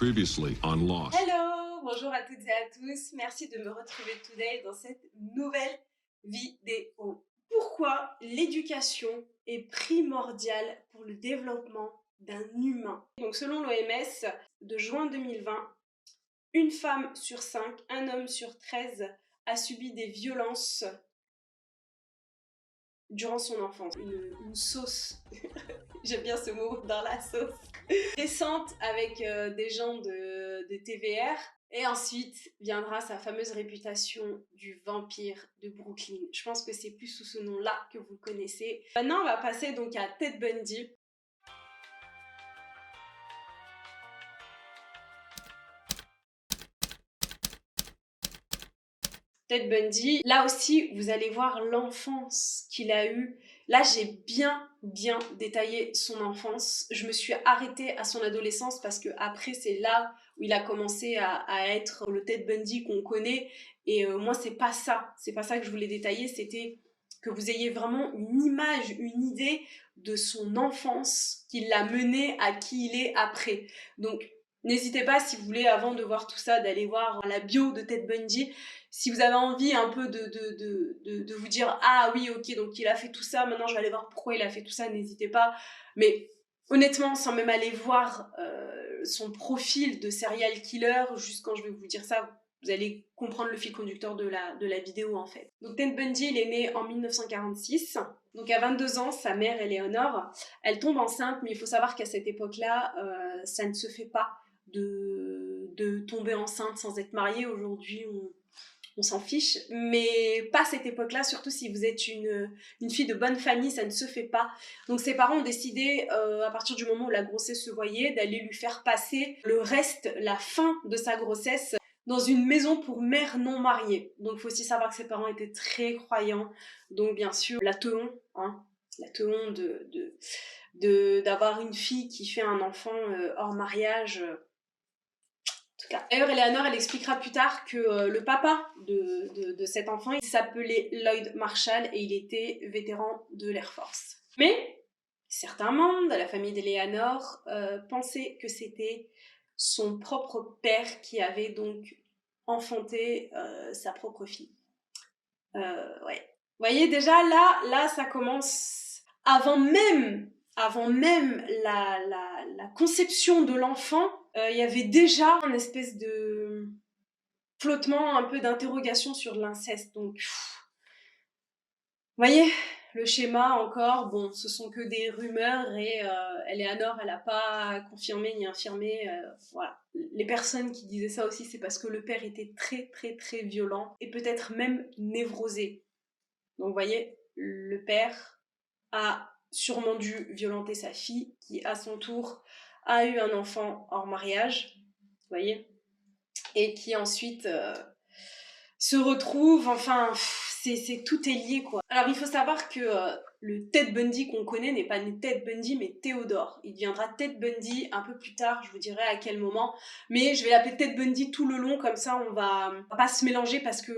Previously on Lost. Hello, bonjour à toutes et à tous. Merci de me retrouver today dans cette nouvelle vidéo. Pourquoi l'éducation est primordiale pour le développement d'un humain? Donc selon l'OMS, de juin 2020, une femme sur 5, un homme sur 13 a subi des violences durant son enfance. Une sauce, j'aime bien ce mot, dans la sauce, récente avec des gens de TVR. Et ensuite viendra sa fameuse réputation du vampire de Brooklyn. Je pense que c'est plus sous ce nom-là que vous le connaissez. Maintenant, on va passer donc à Ted Bundy. Ted Bundy, là aussi, vous allez voir l'enfance qu'il a eue. Là, j'ai bien détaillé son enfance. Je me suis arrêtée à son adolescence parce que après, c'est là où il a commencé à être le Ted Bundy qu'on connaît. Et moi, c'est pas ça que je voulais détailler. C'était que vous ayez vraiment une image, une idée de son enfance qui l'a mené à qui il est après. Donc, n'hésitez pas, si vous voulez, avant de voir tout ça, d'aller voir la bio de Ted Bundy. Si vous avez envie un peu de vous dire « Ah oui, ok, donc il a fait tout ça, maintenant je vais aller voir pourquoi il a fait tout ça », n'hésitez pas. Mais honnêtement, sans même aller voir son profil de serial killer, juste quand je vais vous dire ça, vous allez comprendre le fil conducteur de la vidéo en fait. Donc Ted Bundy, il est né en 1946. Donc à 22 ans, sa mère, Eleanor, elle tombe enceinte, mais il faut savoir qu'à cette époque-là, ça ne se fait pas de tomber enceinte sans être mariée. Aujourd'hui, on s'en fiche, mais pas à cette époque-là, surtout si vous êtes une fille de bonne famille, ça ne se fait pas. Donc ses parents ont décidé, à partir du moment où la grossesse se voyait, d'aller lui faire passer le reste, la fin de sa grossesse, dans une maison pour mères non mariées. Donc il faut aussi savoir que ses parents étaient très croyants, donc bien sûr, la teon, hein, la teon d'avoir une fille qui fait un enfant hors mariage. D'ailleurs, Eleanor, elle expliquera plus tard que le papa de cet enfant, il s'appelait Lloyd Marshall et il était vétéran de l'Air Force. Mais certains membres de la famille d'Eleanor pensaient que c'était son propre père qui avait donc enfanté sa propre fille. Ouais. Vous voyez, déjà, là, ça commence avant même la conception de l'enfant. Il y avait déjà une espèce de flottement, un peu d'interrogation sur l'inceste. Donc, vous voyez, le schéma encore, bon, ce sont que des rumeurs et Eleanor, elle n'a pas confirmé ni infirmé, voilà. Les personnes qui disaient ça aussi, c'est parce que le père était très violent et peut-être même névrosé. Donc, vous voyez, le père a sûrement dû violenter sa fille, qui à son tour a eu un enfant hors mariage, vous voyez, et qui ensuite se retrouve, enfin, tout est lié, quoi. Alors, il faut savoir que le Ted Bundy qu'on connaît n'est pas Ted Bundy, mais Théodore. Il deviendra Ted Bundy un peu plus tard, je vous dirai à quel moment, mais je vais l'appeler Ted Bundy tout le long, comme ça on va pas se mélanger, parce que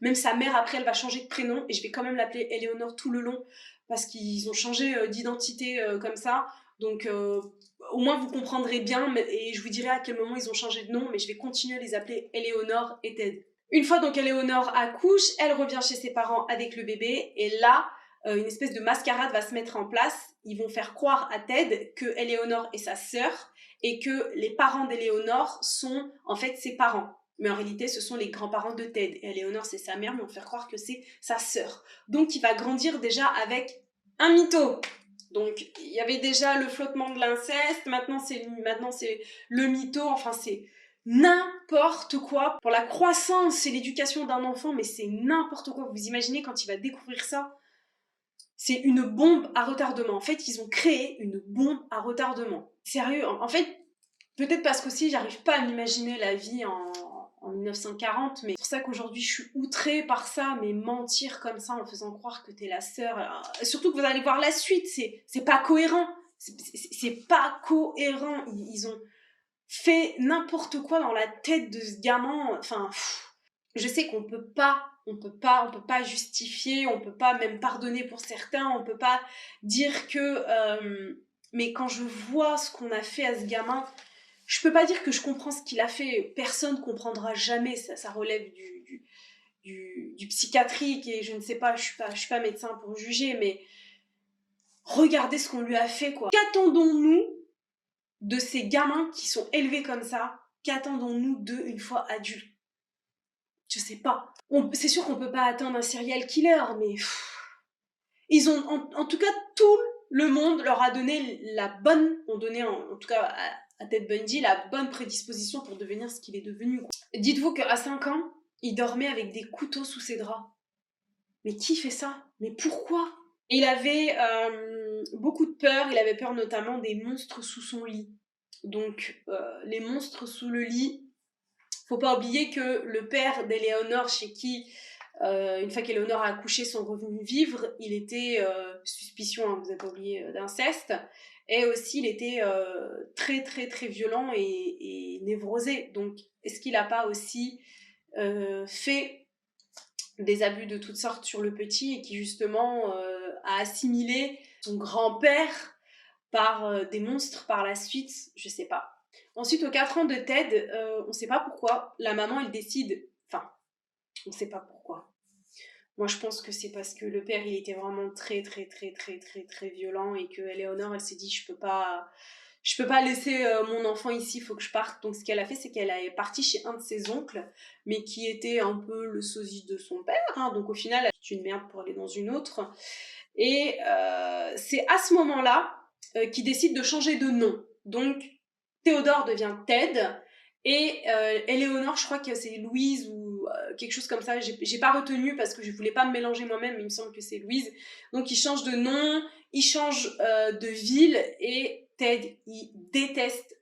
même sa mère, après, elle va changer de prénom, et je vais quand même l'appeler Eleanor tout le long, parce qu'ils ont changé d'identité comme ça, donc au moins vous comprendrez bien, et je vous dirai à quel moment ils ont changé de nom, mais je vais continuer à les appeler Eleanor et Ted. Une fois donc Eleanor accouche, elle revient chez ses parents avec le bébé, et là, une espèce de mascarade va se mettre en place. Ils vont faire croire à Ted que Eleanor est sa sœur, et que les parents d'Eleanor sont en fait ses parents. Mais en réalité, ce sont les grands-parents de Ted. Et Eleanor, c'est sa mère, mais on va faire croire que c'est sa sœur. Donc, il va grandir déjà avec un mytho. Donc, il y avait déjà le flottement de l'inceste, maintenant c'est le mytho, enfin c'est n'importe quoi pour la croissance et l'éducation d'un enfant, mais c'est n'importe quoi. Vous imaginez quand il va découvrir ça? C'est une bombe à retardement. En fait, ils ont créé une bombe à retardement. Sérieux, en fait, peut-être parce qu'aussi j'arrive pas à m'imaginer la vie en 1940, mais c'est pour ça qu'aujourd'hui je suis outrée par ça, mais mentir comme ça en faisant croire que t'es la sœur, surtout que vous allez voir la suite, c'est pas cohérent, c'est pas cohérent, ils ont fait n'importe quoi dans la tête de ce gamin, enfin, je sais qu'on peut pas justifier, on peut pas même pardonner pour certains, on peut pas dire que, mais quand je vois ce qu'on a fait à ce gamin, je peux pas dire que je comprends ce qu'il a fait, personne comprendra jamais, ça relève du psychiatrique et je ne sais pas, je suis pas médecin pour juger, mais regardez ce qu'on lui a fait, quoi. Qu'attendons-nous de ces gamins qui sont élevés comme ça? Qu'attendons-nous d'eux une fois adultes? Je sais pas. C'est sûr qu'on peut pas atteindre un serial killer, mais ils ont, en tout cas, tout le monde leur a donné ont donné en tout cas à Ted Bundy la bonne prédisposition pour devenir ce qu'il est devenu. Dites-vous qu'à 5 ans, il dormait avec des couteaux sous ses draps. Mais qui fait ça? Mais pourquoi? Il avait beaucoup de peur, il avait peur notamment des monstres sous son lit. Donc les monstres sous le lit, faut pas oublier que le père d'Éléonore, chez qui, une fois qu'Éléonore a accouché, sont revenus vivre, il était, suspicion, hein, vous n'avez pas oublié, d'inceste, et aussi il était très très très violent et névrosé. Donc est-ce qu'il n'a pas aussi fait des abus de toutes sortes sur le petit et qui justement a assimilé son grand-père par des monstres par la suite? Je sais pas. Ensuite, aux 4 ans de Ted, on sait pas pourquoi, la maman elle décide, enfin, on sait pas pourquoi. Moi je pense que c'est parce que le père il était vraiment très très très très très très violent et que Eleanor elle s'est dit je peux pas laisser mon enfant ici, il faut que je parte. Donc ce qu'elle a fait, c'est qu'elle est partie chez un de ses oncles, mais qui était un peu le sosie de son père, hein. Donc au final, elle est une merde pour aller dans une autre. Et c'est à ce moment-là qu'il décide de changer de nom. Donc Théodore devient Ted, et Éléonore, je crois que c'est Louise ou quelque chose comme ça, j'ai pas retenu parce que je voulais pas me mélanger moi-même, mais il me semble que c'est Louise. Donc il change de nom, il change de ville, et Ted, il déteste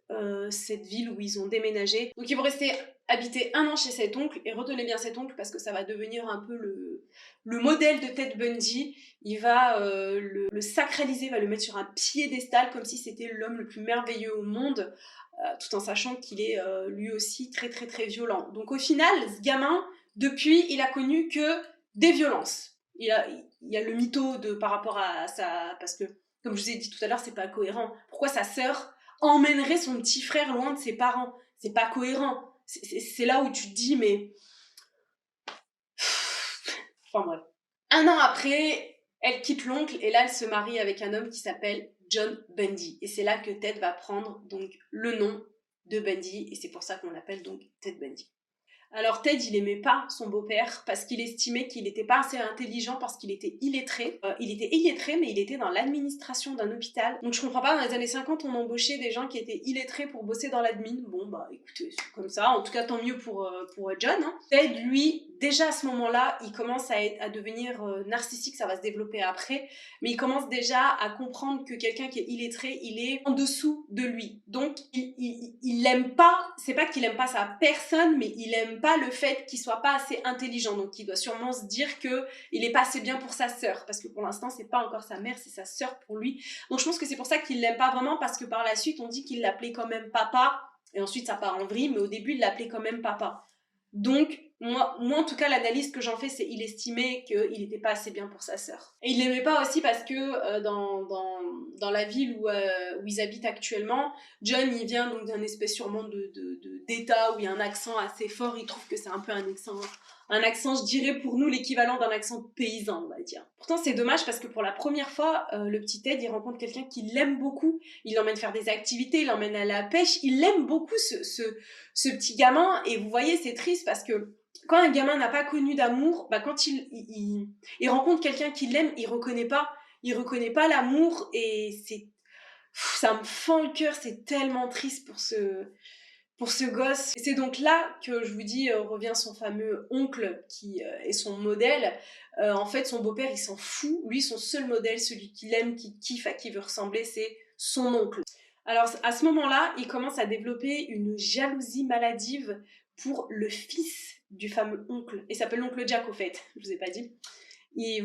cette ville où ils ont déménagé. Donc ils vont rester habiter 1 an chez cet oncle, et retenez bien cet oncle parce que ça va devenir un peu le modèle de Ted Bundy. Il va le sacraliser, va le mettre sur un piédestal comme si c'était l'homme le plus merveilleux au monde, tout en sachant qu'il est lui aussi très très très violent. Donc au final, ce gamin, depuis, il a connu que des violences. Il y a le mytho par rapport à ça, parce que, comme je vous ai dit tout à l'heure, c'est pas cohérent. Pourquoi sa sœur emmènerait son petit frère loin de ses parents? C'est pas cohérent. C'est là où tu te dis, mais... Enfin bref. 1 an après, elle quitte l'oncle et là, elle se marie avec un homme qui s'appelle John Bundy. Et c'est là que Ted va prendre donc le nom de Bundy, et c'est pour ça qu'on l'appelle donc Ted Bundy. Alors Ted, il aimait pas son beau-père parce qu'il estimait qu'il n'était pas assez intelligent, parce qu'il était illettré. Il était illettré, mais il était dans l'administration d'un hôpital. Donc je comprends pas, dans les années 50, on embauchait des gens qui étaient illettrés pour bosser dans l'admin. Bon bah écoutez, c'est comme ça. En tout cas, tant mieux pour John, hein. Ted, lui, déjà à ce moment-là, il commence à devenir narcissique, ça va se développer après, mais il commence déjà à comprendre que quelqu'un qui est illettré, il est en dessous de lui. Donc il l'aime pas, c'est pas qu'il aime pas sa personne, mais il aime pas le fait qu'il soit pas assez intelligent. Donc il doit sûrement se dire que il est pas assez bien pour sa sœur, parce que pour l'instant c'est pas encore sa mère, c'est sa sœur pour lui. Donc je pense que c'est pour ça qu'il l'aime pas vraiment, parce que par la suite on dit qu'il l'appelait quand même papa, et ensuite ça part en vrille, mais au début il l'appelait quand même papa. Donc moi en tout cas, l'analyse que j'en fais, c'est qu'il estimait qu'il n'était pas assez bien pour sa sœur. Et il l'aimait pas aussi parce que dans la ville où ils habitent actuellement, John, il vient donc d'un espèce sûrement d'état où il y a un accent assez fort. Il trouve que c'est un peu un accent, je dirais pour nous, l'équivalent d'un accent paysan, on va dire. Pourtant, c'est dommage parce que pour la première fois, le petit Ted, il rencontre quelqu'un qui l'aime beaucoup. Il l'emmène faire des activités, il l'emmène à la pêche. Il l'aime beaucoup, ce petit gamin. Et vous voyez, c'est triste parce que quand un gamin n'a pas connu d'amour, bah quand il rencontre quelqu'un qui l'aime, il reconnaît pas l'amour, et ça me fend le cœur, c'est tellement triste pour ce gosse. Et c'est donc là que je vous dis, revient son fameux oncle qui est son modèle. En fait, son beau-père, il s'en fout. Lui, son seul modèle, celui qu'il aime, qu'il kiffe, à qui il veut ressembler, c'est son oncle. Alors, à ce moment-là, il commence à développer une jalousie maladive pour le fils du fameux oncle. Il s'appelle l'oncle Jack, au fait, je vous ai pas dit. Il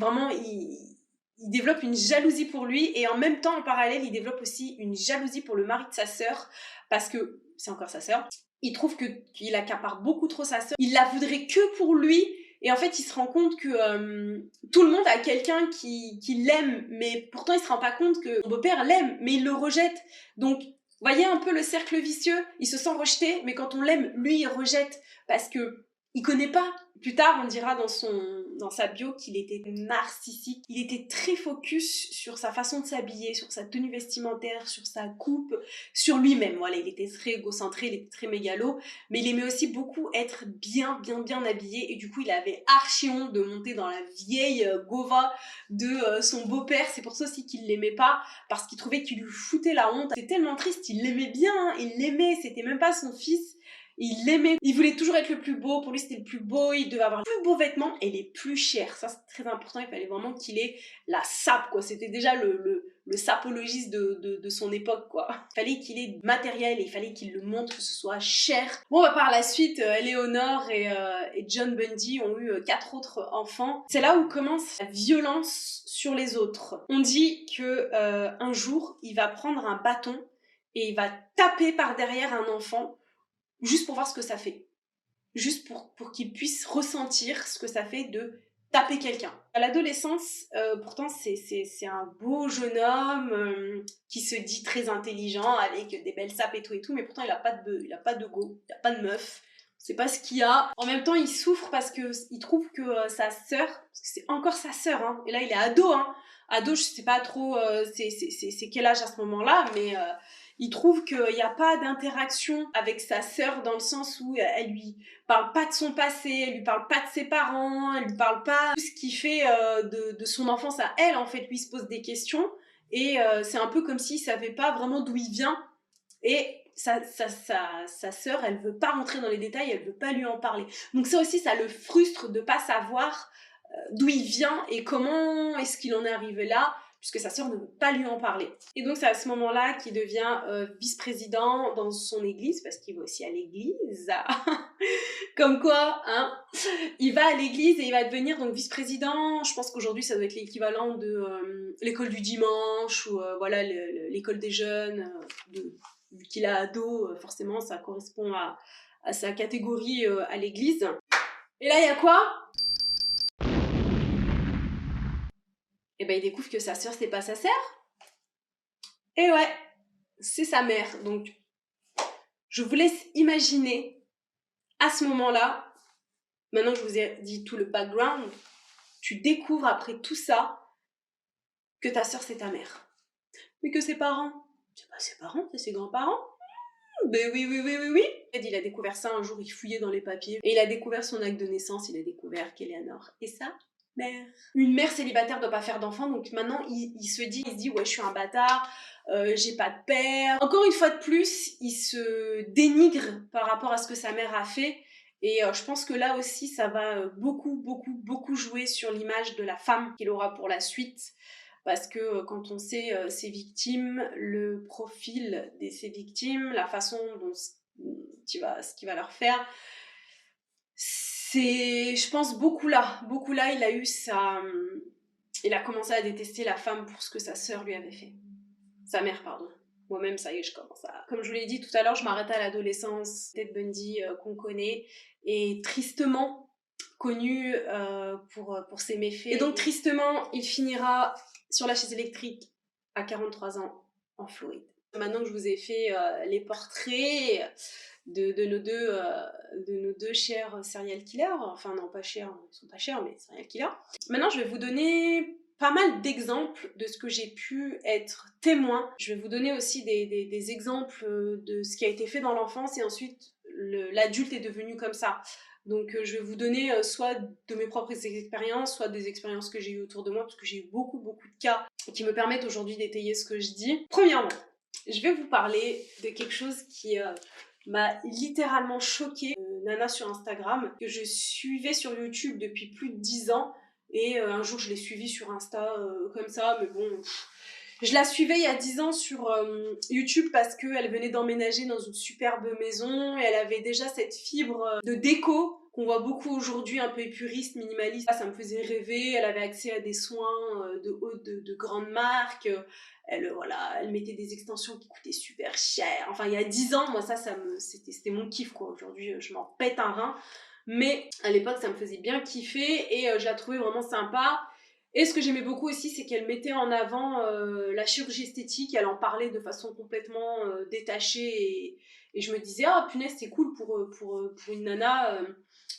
développe une jalousie pour lui, et en même temps, en parallèle, il développe aussi une jalousie pour le mari de sa sœur, parce que c'est encore sa sœur. Il trouve qu'il accapare beaucoup trop sa sœur. Il la voudrait que pour lui, et en fait, il se rend compte que tout le monde a quelqu'un qui l'aime, mais pourtant, il se rend pas compte que son beau-père l'aime, mais il le rejette. Donc, Voyez un peu le cercle vicieux, il se sent rejeté, mais quand on l'aime, lui il rejette parce que il connaît pas. Plus tard, on dira dans sa bio qu'il était narcissique. Il était très focus sur sa façon de s'habiller, sur sa tenue vestimentaire, sur sa coupe, sur lui-même. Voilà, il était très égocentré, il était très mégalo, mais il aimait aussi beaucoup être bien habillé et du coup, il avait archi honte de monter dans la vieille gova de son beau-père. C'est pour ça aussi qu'il l'aimait pas, parce qu'il trouvait qu'il lui foutait la honte. C'était tellement triste, il l'aimait bien, hein, il l'aimait, c'était même pas son fils. Il l'aimait, il voulait toujours être le plus beau, pour lui c'était le plus beau, il devait avoir les plus beaux vêtements et les plus chers. Ça c'est très important, il fallait vraiment qu'il ait la sape, quoi. C'était déjà le sapologiste de son époque, quoi. Il fallait qu'il ait du matériel et il fallait qu'il le montre, que ce soit cher. Bon, par la suite, Eleanor et John Bundy ont eu 4 autres enfants. C'est là où commence la violence sur les autres. On dit que un jour, il va prendre un bâton et il va taper par derrière un enfant juste pour voir ce que ça fait. Juste pour qu'il puisse ressentir ce que ça fait de taper quelqu'un. À l'adolescence, pourtant, c'est un beau jeune homme qui se dit très intelligent, avec des belles sapes et tout, mais pourtant, il a pas de go, il a pas de meuf. C'est pas ce qu'il y a. En même temps, il souffre parce qu'il trouve que sa sœur, parce que c'est encore sa sœur, hein, et là, il est ado, hein. Ado, je sais pas trop c'est quel âge à ce moment-là, mais il trouve qu'il n'y a pas d'interaction avec sa sœur dans le sens où elle lui parle pas de son passé, elle lui parle pas de ses parents, elle lui parle pas de tout ce qui fait de son enfance à elle. En fait, lui il se pose des questions et c'est un peu comme s'il savait pas vraiment d'où il vient et sa sœur, elle veut pas rentrer dans les détails, elle veut pas lui en parler. Donc ça aussi, ça le frustre de pas savoir d'où il vient et comment est-ce qu'il en est arrivé là, puisque sa sœur ne veut pas lui en parler. Et donc c'est à ce moment-là qu'il devient vice-président dans son église, parce qu'il va aussi à l'église. Comme quoi, hein, il va à l'église et il va devenir donc vice-président. Je pense qu'aujourd'hui ça doit être l'équivalent de l'école du dimanche ou voilà l'école des jeunes. Vu qu'il a ado, forcément ça correspond à sa catégorie à l'église. Et là il y a quoi ? Et ben il découvre que sa sœur c'est pas sa sœur. Et ouais, c'est sa mère. Donc je vous laisse imaginer à ce moment-là, maintenant que je vous ai dit tout le background, tu découvres après tout ça que ta sœur c'est ta mère. Mais que ses parents, c'est pas ses parents, c'est ses grands-parents. Ben oui. Il a découvert ça un jour, il fouillait dans les papiers et il a découvert son acte de naissance, il a découvert qu'Eleanor est sa mère. Une mère célibataire doit pas faire d'enfant, donc maintenant il se dit ouais je suis un bâtard, j'ai pas de père. Encore une fois de plus, il se dénigre par rapport à ce que sa mère a fait. Et je pense que là aussi, ça va beaucoup jouer sur l'image de la femme qu'il aura pour la suite. Parce que quand on sait ses victimes, le profil de ses victimes, la façon dont ce qu'il va leur faire, c'est, je pense, beaucoup là, il a commencé à détester la femme pour ce que sa sœur lui avait fait. Sa mère, pardon. Moi-même, ça y est, je commence à... Comme je vous l'ai dit tout à l'heure, je m'arrêtais à l'adolescence. Ted Bundy, qu'on connaît, est tristement connu pour ses méfaits. Et donc, tristement, il finira sur la chaise électrique à 43 ans en Floride. Maintenant que je vous ai fait les portraits de nos deux chers serial killers, enfin non pas chers, ils sont pas chers mais serial killers. Maintenant je vais vous donner pas mal d'exemples de ce que j'ai pu être témoin. Je vais vous donner aussi des exemples de ce qui a été fait dans l'enfance et ensuite l'adulte est devenu comme ça. Donc je vais vous donner soit de mes propres expériences, soit des expériences que j'ai eues autour de moi, parce que j'ai eu beaucoup de cas qui me permettent aujourd'hui d'étayer ce que je dis. Premièrement, je vais vous parler de quelque chose qui m'a littéralement choquée. Nana sur Instagram, que je suivais sur YouTube depuis plus de 10 ans, et un jour je l'ai suivie sur Insta comme ça, mais bon... Je la suivais il y a 10 ans sur YouTube parce qu'elle venait d'emménager dans une superbe maison et elle avait déjà cette fibre de déco qu'on voit beaucoup aujourd'hui, un peu épuriste, minimaliste. Ça me faisait rêver, elle avait accès à des soins de grandes marques, elle mettait des extensions qui coûtaient super cher. Enfin, il y a 10 ans, moi c'était mon kiff, quoi. Aujourd'hui, je m'en pète un rein. Mais à l'époque, ça me faisait bien kiffer et je la trouvais vraiment sympa. Et ce que j'aimais beaucoup aussi, c'est qu'elle mettait en avant la chirurgie esthétique, elle en parlait de façon complètement détachée, et je me disais, ah punaise, c'est cool pour une nana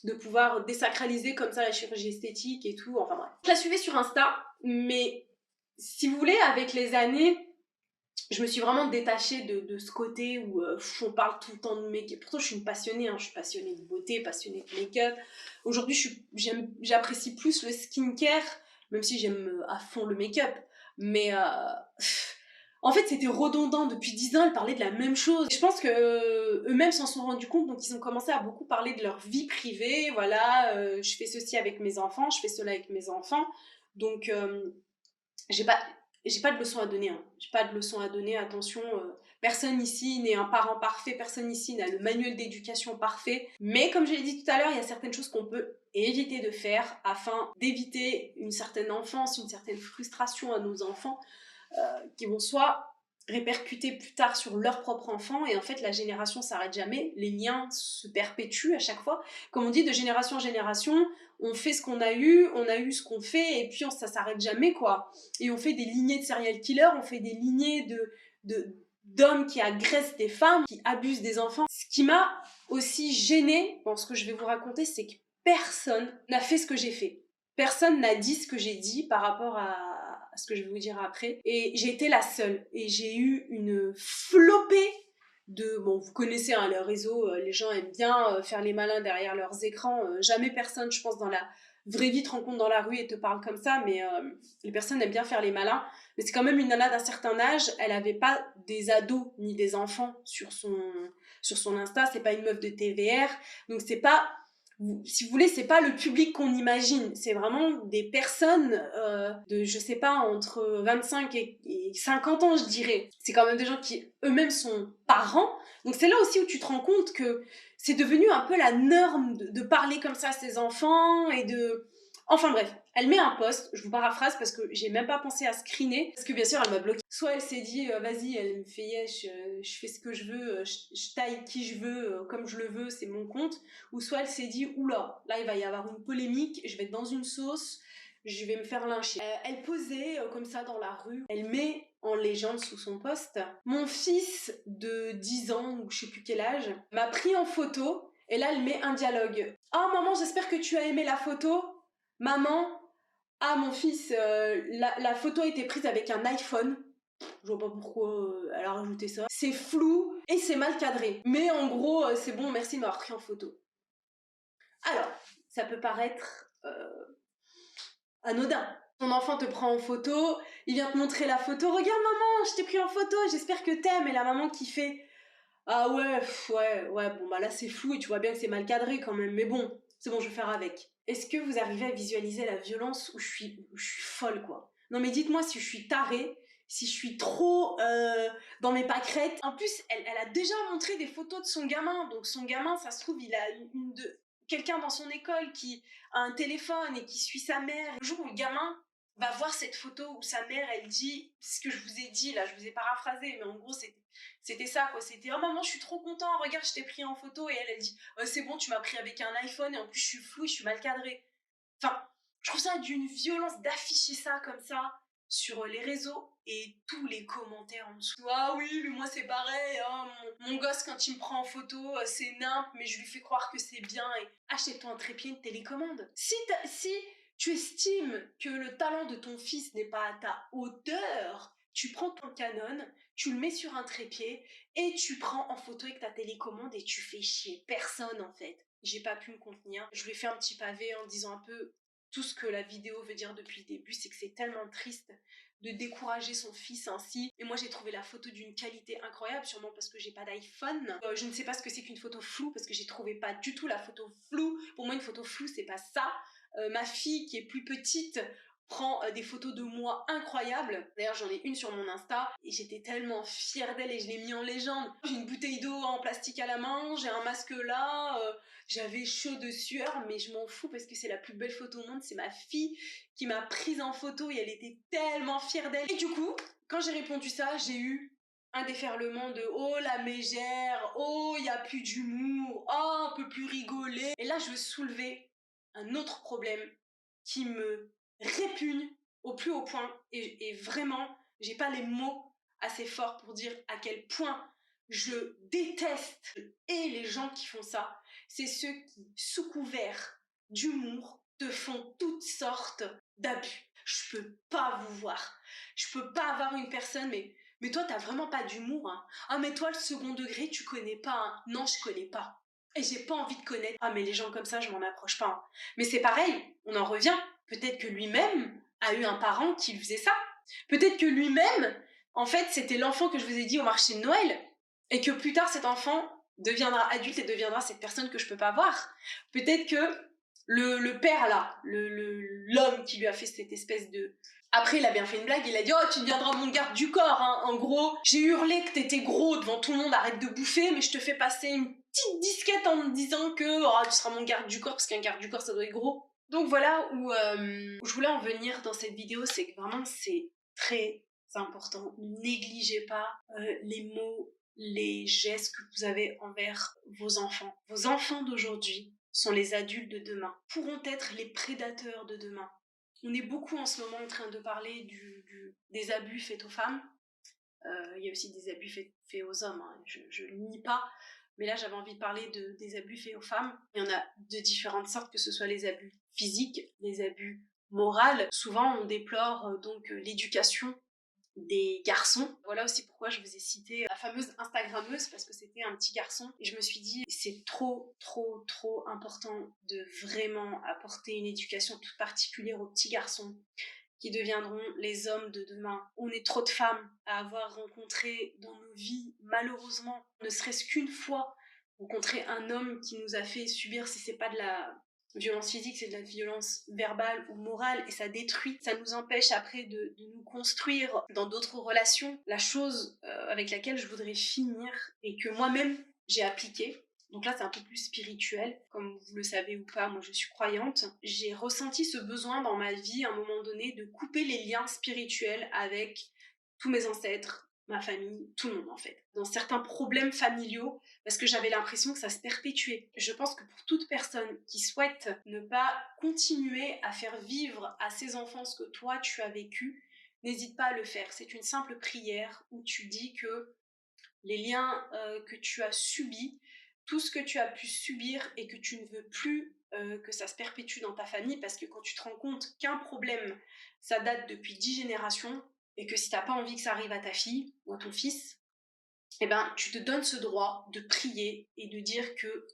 de pouvoir désacraliser comme ça la chirurgie esthétique et tout, enfin bref. Je la suivais sur Insta, mais si vous voulez, avec les années, je me suis vraiment détachée de ce côté où on parle tout le temps de make-up. Pourtant, je suis une passionnée, hein. Je suis passionnée de beauté, passionnée de make-up. Aujourd'hui, j'apprécie plus le skincare, même si j'aime à fond le make-up. Mais en fait, c'était redondant. Depuis 10 ans, elles parlaient de la même chose. Je pense que eux-mêmes s'en sont rendus compte, donc ils ont commencé à beaucoup parler de leur vie privée. Voilà, je fais ceci avec mes enfants, je fais cela avec mes enfants. Donc, j'ai pas j'ai pas de leçon à donner, hein. J'ai pas de leçon à donner, attention, personne ici n'est un parent parfait, personne ici n'a le manuel d'éducation parfait, mais comme je l'ai dit tout à l'heure, il y a certaines choses qu'on peut éviter de faire afin d'éviter une certaine enfance, une certaine frustration à nos enfants, qui vont soit répercuter plus tard sur leur propre enfant, et en fait la génération s'arrête jamais, les liens se perpétuent à chaque fois. Comme on dit, de génération en génération, on fait ce qu'on a eu, on a eu ce qu'on fait, et puis ça s'arrête jamais, quoi. Et on fait des lignées de serial killers, on fait des lignées d'hommes qui agressent des femmes, qui abusent des enfants. Ce qui m'a aussi gênée dans ce que je vais vous raconter, c'est que personne n'a fait ce que j'ai fait. Personne n'a dit ce que j'ai dit par rapport à ce que je vais vous dire après. Et j'ai été la seule. Et j'ai eu une flopée de... Bon, vous connaissez hein, les réseaux, les gens aiment bien faire les malins derrière leurs écrans. Jamais personne, je pense, dans la vraie vie te rencontre dans la rue et te parle comme ça, mais les personnes aiment bien faire les malins. Mais c'est quand même une nana d'un certain âge, elle avait pas des ados ni des enfants sur son Insta, c'est pas une meuf de TVR, donc c'est pas, si vous voulez, c'est pas le public qu'on imagine, c'est vraiment des personnes de, je sais pas, entre 25 et 50 ans, je dirais. C'est quand même des gens qui eux-mêmes sont parents, donc c'est là aussi où tu te rends compte que c'est devenu un peu la norme de parler comme ça à ses enfants et de... Enfin bref, elle met un post, je vous paraphrase parce que j'ai même pas pensé à screener, parce que bien sûr elle m'a bloqué. Soit elle s'est dit, vas-y, elle me fait yesh, je fais ce que je veux, je taille qui je veux, comme je le veux, c'est mon compte. Ou soit elle s'est dit, oula, là il va y avoir une polémique, je vais être dans une sauce, je vais me faire lyncher. Elle posait comme ça dans la rue, elle met en légende sous son post, mon fils de 10 ans, ou je sais plus quel âge, m'a pris en photo, et là elle met un dialogue. Oh maman, j'espère que tu as aimé la photo. Maman, ah mon fils, la photo a été prise avec un iPhone. Je vois pas pourquoi elle a rajouté ça. C'est flou et c'est mal cadré. Mais en gros, c'est bon, merci de m'avoir pris en photo. Alors, ça peut paraître anodin. Ton enfant te prend en photo, il vient te montrer la photo. Regarde maman, je t'ai pris en photo, j'espère que t'aimes. Et la maman qui fait, ah ouais, ouais, bon bah là c'est flou et tu vois bien que c'est mal cadré quand même. Mais bon, c'est bon, je vais faire avec. Est-ce que vous arrivez à visualiser la violence où je suis folle, quoi? Non mais dites-moi si je suis tarée, si je suis trop dans mes pâquerettes. En plus, elle a déjà montré des photos de son gamin. Donc son gamin, ça se trouve, il a quelqu'un dans son école qui a un téléphone et qui suit sa mère. Le jour où le gamin va voir cette photo où sa mère, elle dit ce que je vous ai dit, là, je vous ai paraphrasé, mais en gros, c'était ça, quoi. C'était, oh maman, je suis trop content, regarde, je t'ai pris en photo. Et elle dit, oh, c'est bon, tu m'as pris avec un iPhone et en plus, je suis floue, je suis mal cadrée. Enfin, je trouve ça d'une violence d'afficher ça comme ça sur les réseaux et tous les commentaires en dessous. Ah oui, mais moi c'est pareil, hein, mon gosse quand il me prend en photo, c'est nimp, mais je lui fais croire que c'est bien. Et achète-toi un trépied, une télécommande. Si tu estimes que le talent de ton fils n'est pas à ta hauteur, tu prends ton Canon, tu le mets sur un trépied et tu prends en photo avec ta télécommande et tu fais chier personne en fait. J'ai pas pu me contenir. Je lui ai fait un petit pavé en disant un peu tout ce que la vidéo veut dire depuis le début, c'est que c'est tellement triste de décourager son fils ainsi. Et moi j'ai trouvé la photo d'une qualité incroyable, sûrement parce que j'ai pas d'iPhone. Je ne sais pas ce que c'est qu'une photo floue, parce que j'ai trouvé pas du tout la photo floue. Pour moi une photo floue c'est pas ça. Ma fille qui est plus petite prend des photos de moi incroyables. D'ailleurs j'en ai une sur mon Insta et j'étais tellement fière d'elle et je l'ai mis en légende. J'ai une bouteille d'eau en plastique à la main, j'ai un masque là, j'avais chaud de sueur, mais je m'en fous parce que c'est la plus belle photo au monde. C'est ma fille qui m'a prise en photo et elle était tellement fière d'elle. Et du coup, quand j'ai répondu ça, j'ai eu un déferlement de oh la mégère, oh il y a plus d'humour, oh on peut plus rigoler. Et là je veux soulever un autre problème qui me répugne au plus haut point, et vraiment, j'ai pas les mots assez forts pour dire à quel point je déteste et les gens qui font ça. C'est ceux qui, sous couvert d'humour, te font toutes sortes d'abus. Je peux pas vous voir. Je peux pas avoir une personne, mais toi, t'as vraiment pas d'humour, hein. Ah, mais toi, le second degré, tu connais pas, hein. Non, je connais pas. Et j'ai pas envie de connaître. Ah, mais les gens comme ça, je m'en approche pas, hein. Mais c'est pareil, on en revient. Peut-être que lui-même a eu un parent qui lui faisait ça. Peut-être que lui-même, en fait, c'était l'enfant que je vous ai dit au marché de Noël, et que plus tard, cet enfant deviendra adulte et deviendra cette personne que je peux pas voir. Peut-être que le père là, l'homme qui lui a fait cette espèce de... Après, il a bien fait une blague, il a dit « Oh, tu deviendras mon garde du corps, hein. En gros, j'ai hurlé que t'étais gros devant tout le monde, arrête de bouffer, mais je te fais passer une petite disquette en me disant que oh, tu seras mon garde du corps, parce qu'un garde du corps, ça doit être gros. » Donc voilà où je voulais en venir dans cette vidéo, c'est que vraiment, c'est très important. Ne négligez pas les mots, les gestes que vous avez envers vos enfants. Vos enfants d'aujourd'hui sont les adultes de demain, pourront être les prédateurs de demain. On est beaucoup en ce moment en train de parler des abus faits aux femmes. Il y a aussi des abus faits aux hommes, hein. Je ne nie pas, mais là j'avais envie de parler des abus faits aux femmes. Il y en a de différentes sortes, que ce soit les abus physiques, les abus moraux. Souvent on déplore donc l'éducation des garçons. Voilà aussi pourquoi je vous ai cité la fameuse Instagrammeuse, parce que c'était un petit garçon. Et je me suis dit, c'est trop important de vraiment apporter une éducation toute particulière aux petits garçons qui deviendront les hommes de demain. On est trop de femmes à avoir rencontré dans nos vies, malheureusement, ne serait-ce qu'une fois, rencontrer un homme qui nous a fait subir, si c'est pas de la violence physique, c'est de la violence verbale ou morale, et ça détruit, ça nous empêche après de nous construire dans d'autres relations. La chose avec laquelle je voudrais finir, et que moi-même j'ai appliqué, donc là c'est un peu plus spirituel, comme vous le savez ou pas, moi je suis croyante, j'ai ressenti ce besoin dans ma vie à un moment donné de couper les liens spirituels avec tous mes ancêtres, ma famille, tout le monde en fait, dans certains problèmes familiaux, parce que j'avais l'impression que ça se perpétuait. Je pense que pour toute personne qui souhaite ne pas continuer à faire vivre à ses enfants ce que toi tu as vécu, n'hésite pas à le faire. C'est une simple prière où tu dis que les liens que tu as subis, tout ce que tu as pu subir et que tu ne veux plus que ça se perpétue dans ta famille, parce que quand tu te rends compte qu'un problème, ça date depuis 10 générations, et que si tu n'as pas envie que ça arrive à ta fille ou à ton fils, eh ben, tu te donnes ce droit de prier et de dire que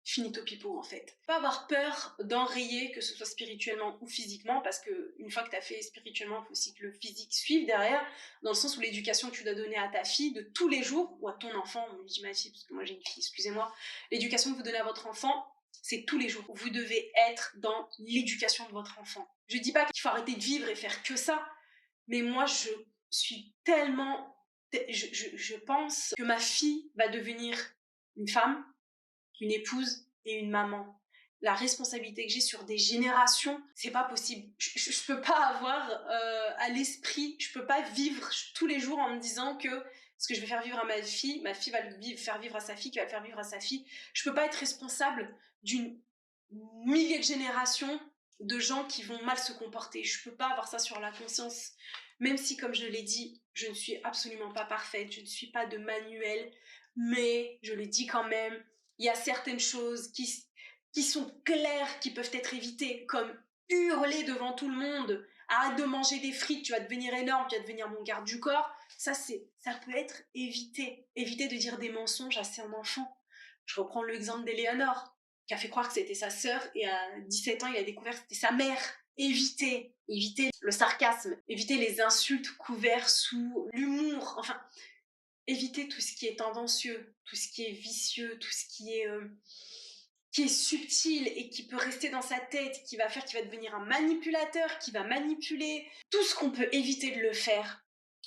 finito pipo en fait. Pas avoir peur d'enrayer, que ce soit spirituellement ou physiquement, parce que une fois que tu as fait spirituellement, il faut aussi que le physique suive derrière, dans le sens où l'éducation que tu dois donner à ta fille de tous les jours, ou à ton enfant, je dis ma fille parce que moi j'ai une fille, excusez-moi, l'éducation que vous donnez à votre enfant, c'est tous les jours. Vous devez être dans l'éducation de votre enfant. Je dis pas qu'il faut arrêter de vivre et faire que ça, mais moi je suis tellement... Je pense que ma fille va devenir une femme, une épouse et une maman. La responsabilité que j'ai sur des générations, c'est pas possible. Je peux pas avoir à l'esprit, je peux pas vivre tous les jours en me disant que ce que je vais faire vivre à ma fille va le faire vivre à sa fille, qui va le faire vivre à sa fille. Je peux pas être responsable d'une millier de générations de gens qui vont mal se comporter. Je peux pas avoir ça sur la conscience. Même si, comme je l'ai dit, je ne suis absolument pas parfaite, je ne suis pas de manuel, mais je le dis quand même, il y a certaines choses qui sont claires, qui peuvent être évitées, comme hurler devant tout le monde, arrête de manger des frites, tu vas devenir énorme, tu vas devenir mon garde du corps. Ça peut être évité. Éviter de dire des mensonges à son enfant. Je reprends l'exemple d'Éléonore, qui a fait croire que c'était sa sœur, et à 17 ans, il a découvert que c'était sa mère. Éviter le sarcasme, éviter les insultes couvertes sous l'humour, enfin, éviter tout ce qui est tendancieux, tout ce qui est vicieux, tout ce qui est subtil et qui peut rester dans sa tête, qui va devenir un manipulateur, qui va manipuler. Tout ce qu'on peut éviter de le faire,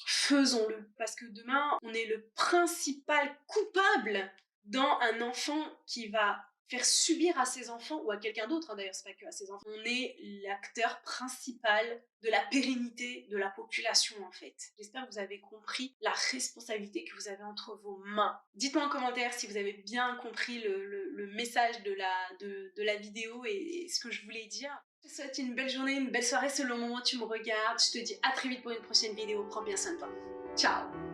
faisons-le. Parce que demain, on est le principal coupable dans un enfant qui va faire subir à ses enfants, ou à quelqu'un d'autre, hein, d'ailleurs, c'est pas que à ses enfants. On est l'acteur principal de la pérennité de la population, en fait. J'espère que vous avez compris la responsabilité que vous avez entre vos mains. Dites-moi en commentaire si vous avez bien compris le message de la vidéo et ce que je voulais dire. Je te souhaite une belle journée, une belle soirée selon le moment où tu me regardes. Je te dis à très vite pour une prochaine vidéo. Prends bien soin de toi. Ciao.